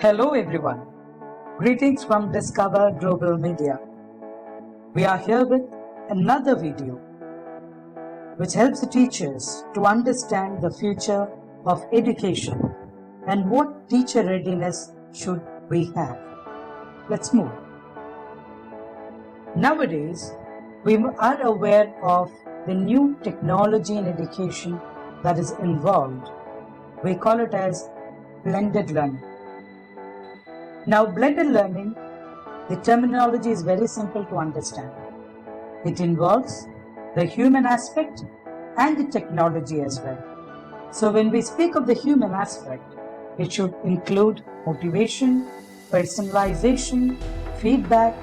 Hello everyone. Greetings from Discover Global Media. We are here with another video which helps the teachers to understand the future of education and what teacher readiness should we have. Let's move. Nowadays, we are aware of the new technology in education that is involved. We call it as blended learning. Now, blended learning, the terminology is very simple to understand. It involves the human aspect and the technology as well. So when we speak of the human aspect, it should include motivation, personalization, feedback,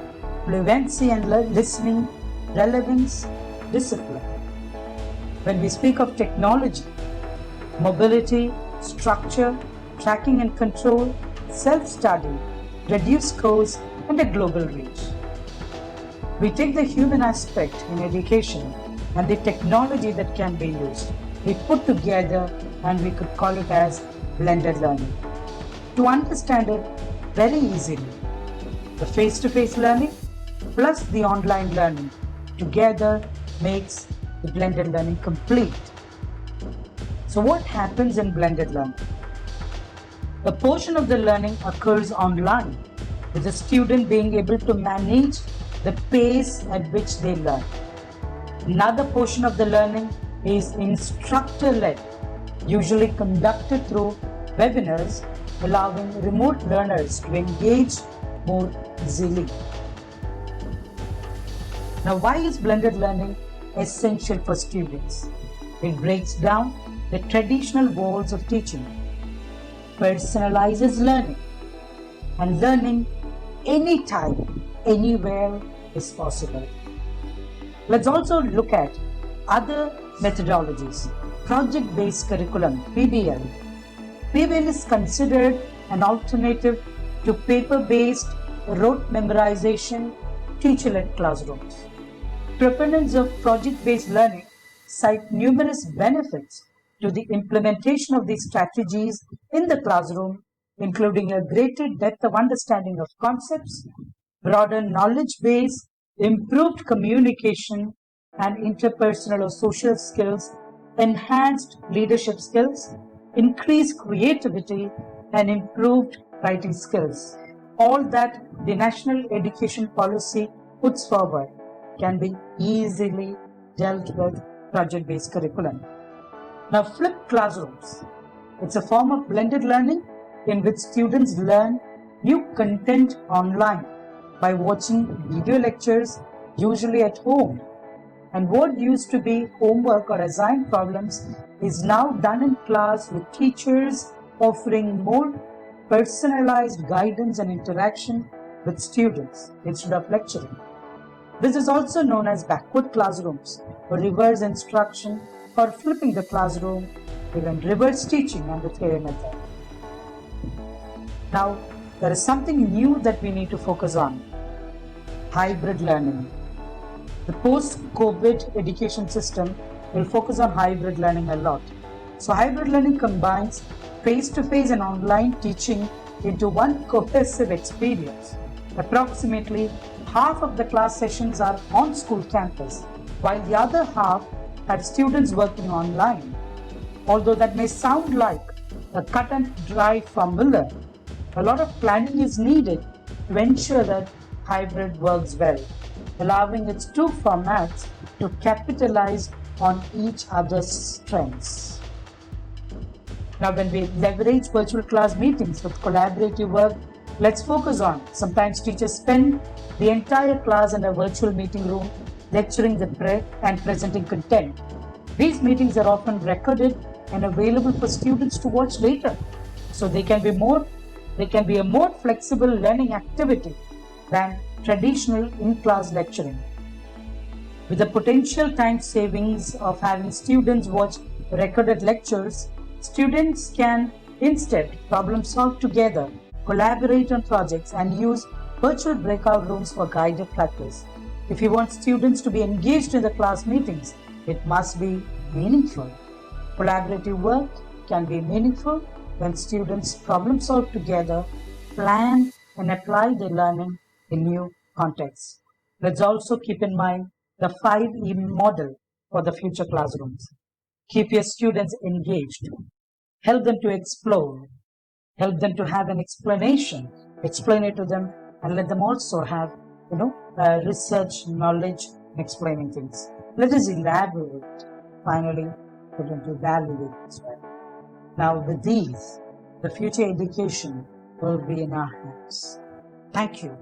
fluency and listening, relevance, discipline. When we speak of technology, mobility, structure, tracking and control, self-study, reduced scores, and a global reach. We take the human aspect in education and the technology that can be used. We put together and we could call it as blended learning. To understand it very easily, the face-to-face learning plus the online learning together makes the blended learning complete. So what happens in blended learning? A portion of the learning occurs online, with the student being able to manage the pace at which they learn. Another portion of the learning is instructor-led, usually conducted through webinars, allowing remote learners to engage more easily. Now, why is blended learning essential for students? It breaks down the traditional walls of teaching, personalizes learning, and learning anytime, anywhere is possible. Let's also look at other methodologies. Project-based curriculum, PBL. PBL is considered an alternative to paper-based rote memorization, teacher-led classrooms. Proponents of project-based learning cite numerous benefits to the implementation of these strategies in the classroom, including a greater depth of understanding of concepts, broader knowledge base, improved communication and interpersonal or social skills, enhanced leadership skills, increased creativity, and improved writing skills. All that the National Education Policy puts forward can be easily dealt with project-based curriculum. Now, flipped classrooms. It's a form of blended learning in which students learn new content online by watching video lectures, usually at home. And what used to be homework or assigned problems is now done in class with teachers offering more personalized guidance and interaction with students instead of lecturing. This is also known as backward classrooms or reverse instruction or flipping the classroom, even reverse teaching and the theory method. Now, there is something new that we need to focus on: hybrid learning. The post-COVID education system will focus on hybrid learning a lot. So, hybrid learning combines face-to-face and online teaching into one cohesive experience. Approximately half of the class sessions are on school campus, while the other half have students working online. Although that may sound like a cut and dry formula, a lot of planning is needed to ensure that hybrid works well, allowing its two formats to capitalize on each other's strengths. Now, when we leverage virtual class meetings with collaborative work, let's focus on, sometimes teachers spend the entire class in a virtual meeting room lecturing and presenting content. These meetings are often recorded and available for students to watch later, so they can be a more flexible learning activity than traditional in-class lecturing. With the potential time savings of having students watch recorded lectures, students can instead problem solve together, collaborate on projects, and use virtual breakout rooms for guided practice. If you want students to be engaged in the class meetings, it must be meaningful. Collaborative work can be meaningful when students problem solve together plan and apply their learning in new contexts. Let's also keep in mind the 5E model for the future classrooms. Keep your students engaged. Help them to explore. Help them to have an explanation. Explain it to them and let them also have, research, knowledge, explaining things. Let us elaborate. Finally, put into evaluate as well. Now, with these, the future education will be in our hands. Thank you.